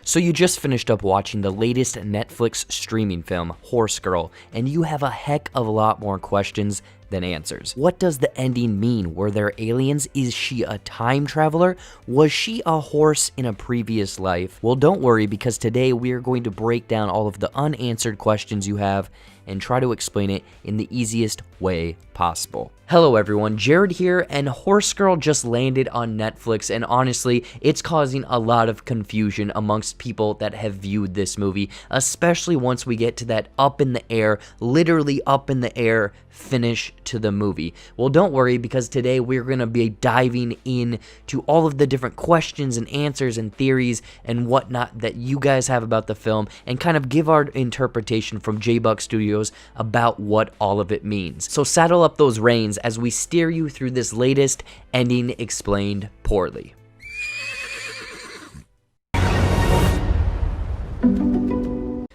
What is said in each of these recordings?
So you just finished up watching the latest Netflix streaming film, Horse Girl, and you have a heck of a lot more questions than answers. What does the ending mean? Were there aliens? Is she a time traveler? Was she a horse in a previous life? Well, don't worry, because today we are going to break down all of the unanswered questions you have and try to explain it in the easiest way possible. Hello everyone, Jared here, and Horse Girl just landed on Netflix, and honestly, it's causing a lot of confusion amongst people that have viewed this movie, especially once we get to that up in the air, literally up in the air finish to the movie. Well, don't worry, because today we're going to be diving in to all of the different questions and answers and theories and whatnot that you guys have about the film, and kind of give our interpretation from JBuck Studios about what all of it means. So saddle up those reins as we steer you through this latest ending explained poorly.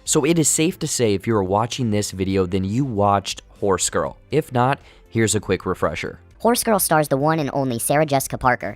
So it is safe to say if you are watching this video, then you watched Horse Girl. If not, here's a quick refresher. Horse Girl stars the one and only Sarah Jessica Parker.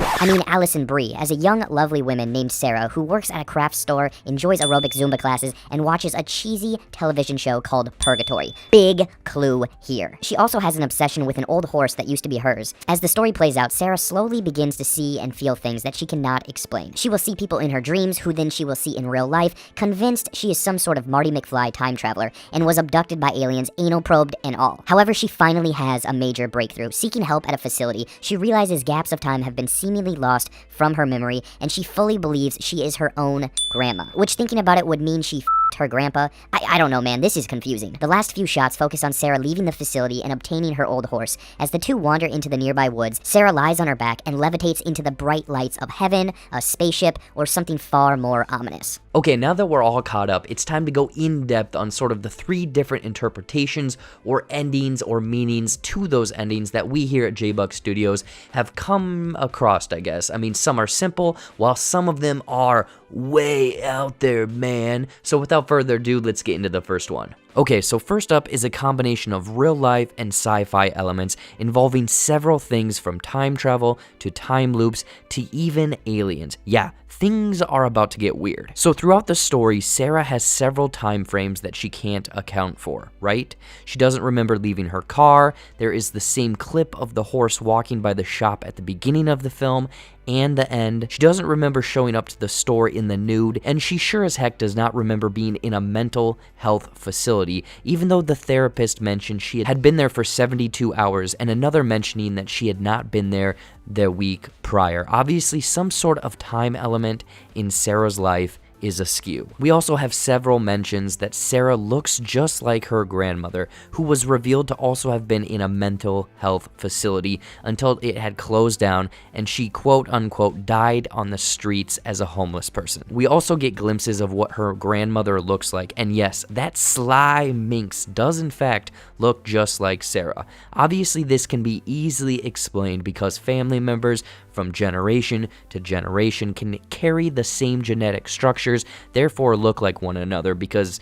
Alison Brie, as a young, lovely woman named Sarah who works at a craft store, enjoys aerobic Zumba classes, and watches a cheesy television show called Purgatory. Big clue here. She also has an obsession with an old horse that used to be hers. As the story plays out, Sarah slowly begins to see and feel things that she cannot explain. She will see people in her dreams who then she will see in real life, convinced she is some sort of Marty McFly time traveler and was abducted by aliens, anal probed and all. However, she finally has a major breakthrough. Seeking help at a facility, she realizes gaps of time have been seemingly lost from her memory, and she fully believes she is her own grandma, which, thinking about it, would mean she f***ed her grandpa. I don't know, man, this is confusing. The last few shots focus on Sarah leaving the facility and obtaining her old horse. As the two wander into the nearby woods, Sarah lies on her back and levitates into the bright lights of heaven, a spaceship, or something far more ominous. Okay, now that we're all caught up, it's time to go in depth on sort of the three different interpretations or endings or meanings to those endings that we here at JBuck Studios have come across, I guess. I mean, some are simple, while some of them are way out there, man. So without further ado, let's get into the first one. Okay, so first up is a combination of real life and sci-fi elements involving several things from time travel to time loops to even aliens. Yeah, things are about to get weird. So throughout the story, Sarah has several time frames that she can't account for, right? She doesn't remember leaving her car. There is the same clip of the horse walking by the shop at the beginning of the film and the end. She doesn't remember showing up to the store in the nude, and she sure as heck does not remember being in a mental health facility, even though the therapist mentioned she had been there for 72 hours, and another mentioning that she had not been there the week prior. Obviously, some sort of time element in Sarah's life is askew. We also have several mentions that Sarah looks just like her grandmother, who was revealed to also have been in a mental health facility until it had closed down and she quote unquote died on the streets as a homeless person. We also get glimpses of what her grandmother looks like, and yes, that sly minx does in fact look just like Sarah. Obviously, this can be easily explained because family members from generation to generation can carry the same genetic structures, therefore look like one another because,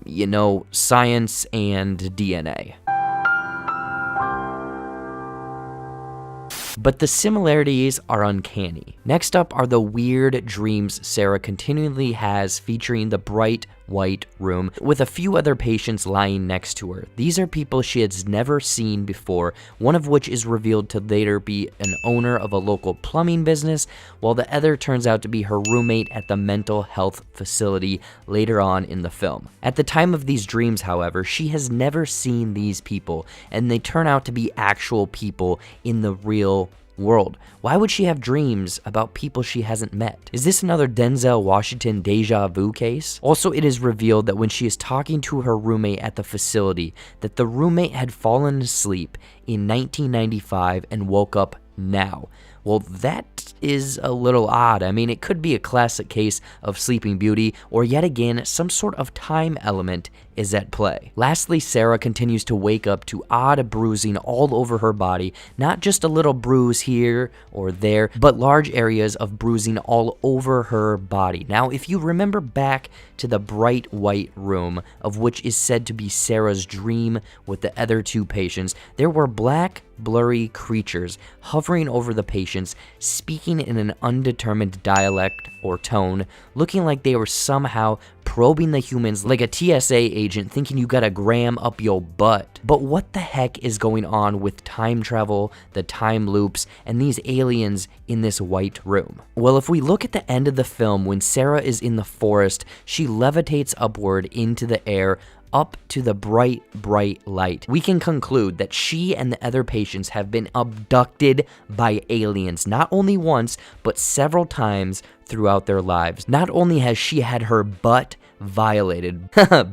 you know, science and DNA. But the similarities are uncanny. Next up are the weird dreams Sarah continually has, featuring the bright white room with a few other patients lying next to her. These are people she has never seen before, one of which is revealed to later be an owner of a local plumbing business, while the other turns out to be her roommate at the mental health facility later on in the film. At the time of these dreams, however, she has never seen these people, and they turn out to be actual people in the real world. Why would she have dreams about people she hasn't met? Is this another Denzel Washington deja vu case? Also, it is revealed that when she is talking to her roommate at the facility, that the roommate had fallen asleep in 1995 and woke up now. Well, that is a little odd. I mean, it could be a classic case of Sleeping Beauty, or yet again, some sort of time element is at play. Lastly, Sarah continues to wake up to odd bruising all over her body, not just a little bruise here or there, but large areas of bruising all over her body. Now, if you remember back to the bright white room, of which is said to be Sarah's dream with the other two patients, there were black, blurry creatures hovering over the patients, speaking in an undetermined dialect or tone, looking like they were somehow probing the humans like a TSA agent thinking you got a gram up your butt. But what the heck is going on with time travel, the time loops, and these aliens in this white room? Well, if we look at the end of the film, when Sarah is in the forest, she levitates upward into the air, up to the bright, bright light. We can conclude that she and the other patients have been abducted by aliens, not only once, but several times throughout their lives. Not only has she had her butt violated,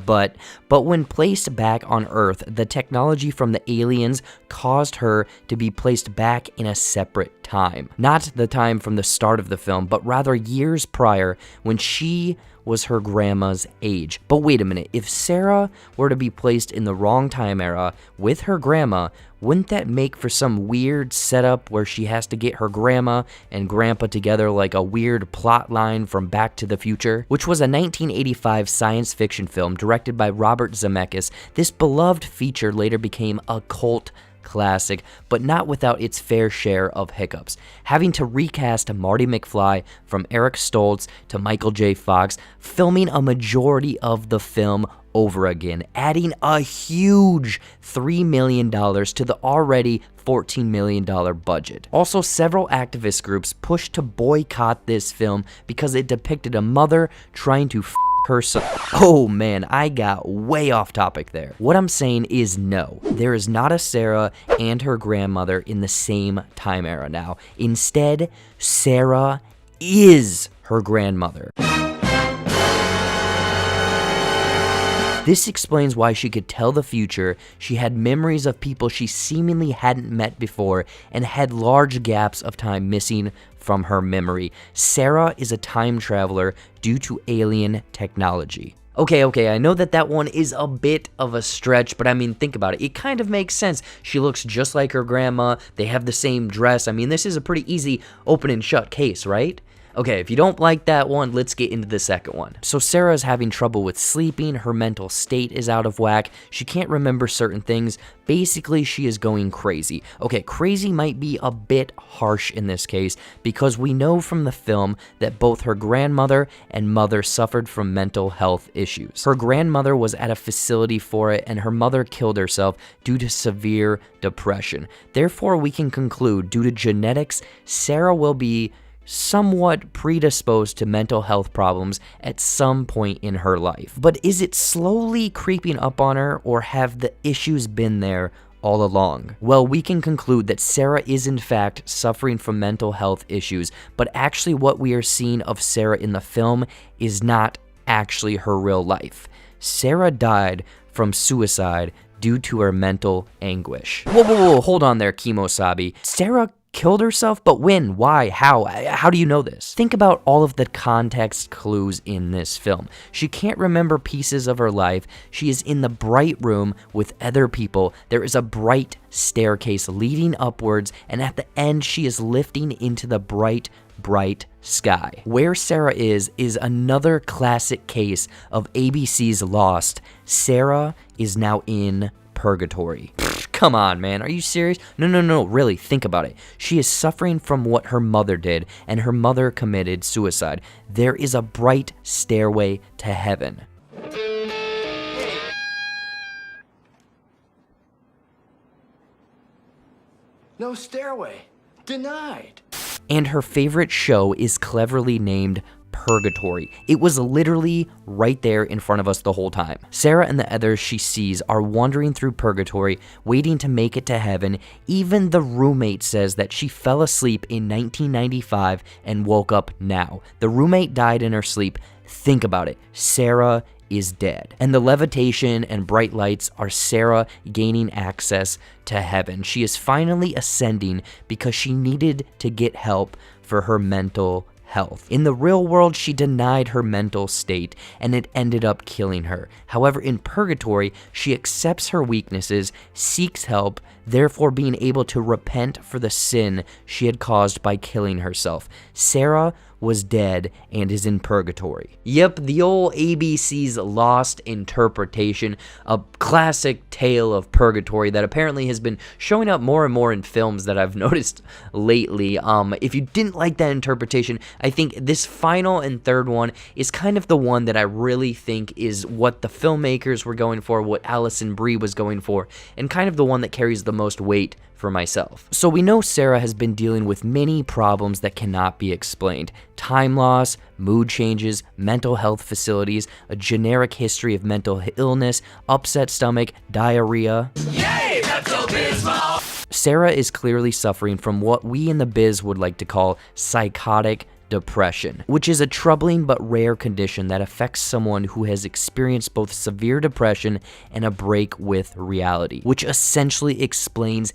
but when placed back on Earth, the technology from the aliens caused her to be placed back in a separate time. Not the time from the start of the film, but rather years prior, when she was her grandma's age. But wait a minute, if Sarah were to be placed in the wrong time era with her grandma, wouldn't that make for some weird setup where she has to get her grandma and grandpa together like a weird plot line from Back to the Future? Which was a 1985 science fiction film directed by Robert Zemeckis. This beloved feature later became a cult classic, but not without its fair share of hiccups. Having to recast Marty McFly from Eric Stoltz to Michael J. Fox, filming a majority of the film over again, adding a huge $3 million to the already $14 million budget. Also, several activist groups pushed to boycott this film because it depicted a mother trying to her son. Oh man, I got way off topic there. What I'm saying is no, there is not a Sarah and her grandmother in the same time era now. Instead, Sarah is her grandmother. This explains why she could tell the future, she had memories of people she seemingly hadn't met before, and had large gaps of time missing from her memory. Sarah is a time traveler due to alien technology. Okay, I know that one is a bit of a stretch, but I mean, think about it. It kind of makes sense. She looks just like her grandma. They have the same dress. I mean, this is a pretty easy open and shut case, right? Okay, if you don't like that one, let's get into the second one. So Sarah is having trouble with sleeping, her mental state is out of whack, she can't remember certain things, basically she is going crazy. Okay, crazy might be a bit harsh in this case, because we know from the film that both her grandmother and mother suffered from mental health issues. Her grandmother was at a facility for it, and her mother killed herself due to severe depression. Therefore, we can conclude, due to genetics, Sarah will be somewhat predisposed to mental health problems at some point in her life. But is it slowly creeping up on her, or have the issues been there all along? Well, we can conclude that Sarah is in fact suffering from mental health issues, but actually what we are seeing of Sarah in the film is not actually her real life. Sarah died from suicide due to her mental anguish. Whoa, hold on there, Kimosabi. Sarah killed herself? But when? Why? How? How do you know this? Think about all of the context clues in this film. She can't remember pieces of her life. She is in the bright room with other people. There is a bright staircase leading upwards, and at the end she is lifting into the bright sky. Where Sarah is another classic case of ABC's Lost. Sarah is now in Purgatory. Come on, man. Are you serious? No, really, think about it. She is suffering from what her mother did, and her mother committed suicide. There is a bright stairway to heaven. No stairway. Denied. And her favorite show is cleverly named Purgatory. It was literally right there in front of us the whole time. Sarah and the others she sees are wandering through Purgatory, waiting to make it to heaven. Even the roommate says that she fell asleep in 1995 and woke up now. The roommate died in her sleep. Think about it. Sarah is dead. And the levitation and bright lights are Sarah gaining access to heaven. She is finally ascending because she needed to get help for her mental health. In the real world, she denied her mental state, and it ended up killing her. However, in Purgatory, she accepts her weaknesses, seeks help, therefore being able to repent for the sin she had caused by killing herself. Sarah was dead and is in Purgatory. Yep, the old ABC's Lost Interpretation, a classic tale of Purgatory that apparently has been showing up more and more in films that I've noticed lately. If you didn't like that interpretation, I think this final and third one is kind of the one that I really think is what the filmmakers were going for, what Alison Brie was going for, and kind of the one that carries the most weight for myself. So we know Sarah has been dealing with many problems that cannot be explained. Time loss, mood changes, mental health facilities, a generic history of mental illness, upset stomach, diarrhea. Yay, Pepto-Bismol! Sarah is clearly suffering from what we in the biz would like to call psychotic depression, which is a troubling but rare condition that affects someone who has experienced both severe depression and a break with reality, which essentially explains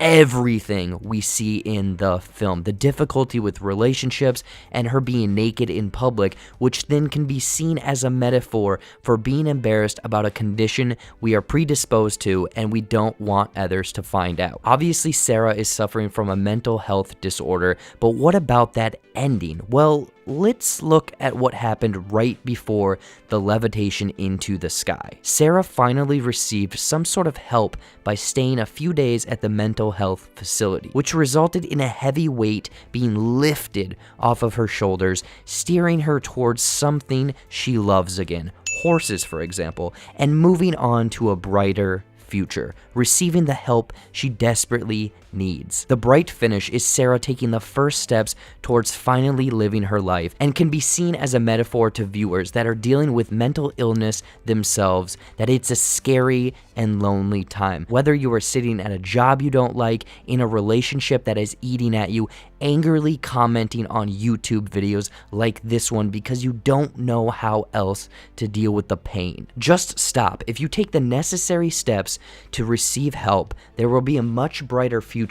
everything we see in the film. The difficulty with relationships and her being naked in public, which then can be seen as a metaphor for being embarrassed about a condition we are predisposed to and we don't want others to find out. Obviously, Sarah is suffering from a mental health disorder, but what about that ending? Well, let's look at what happened right before the levitation into the sky. Sarah finally received some sort of help by staying a few days at the mental health facility, which resulted in a heavy weight being lifted off of her shoulders, steering her towards something she loves again, horses for example, and moving on to a brighter future, receiving the help she desperately needs. The bright finish is Sarah taking the first steps towards finally living her life and can be seen as a metaphor to viewers that are dealing with mental illness themselves, that it's a scary and lonely time. Whether you are sitting at a job you don't like, in a relationship that is eating at you, angrily commenting on YouTube videos like this one because you don't know how else to deal with the pain. Just stop. If you take the necessary steps to receive help, there will be a much brighter future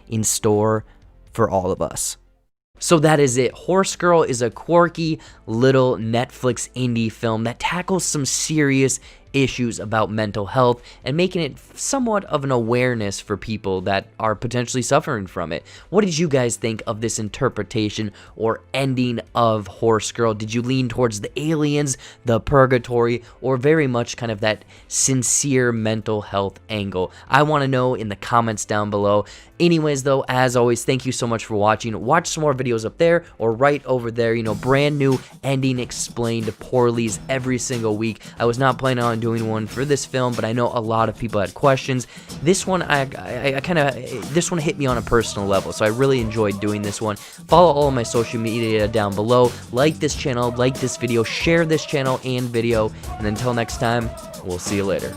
in store for all of us. So that is it. Horse Girl is a quirky little Netflix indie film that tackles some serious issues about mental health and making it somewhat of an awareness for people that are potentially suffering from it. What did you guys think of this interpretation or ending of Horse Girl? Did you lean towards the aliens, the purgatory, or very much kind of that sincere mental health angle? I want to know in the comments down below. Anyways though, as always, thank you so much for watching. Watch some more videos up there or right over there. You know, brand new ending explained poorlies every single week. I was not planning on doing one for this film, but I know a lot of people had questions. This one, this one hit me on a personal level, so I really enjoyed doing this one. Follow all of my social media down below. Like this channel, like this video, share this channel and video, and until next time, we'll see you later.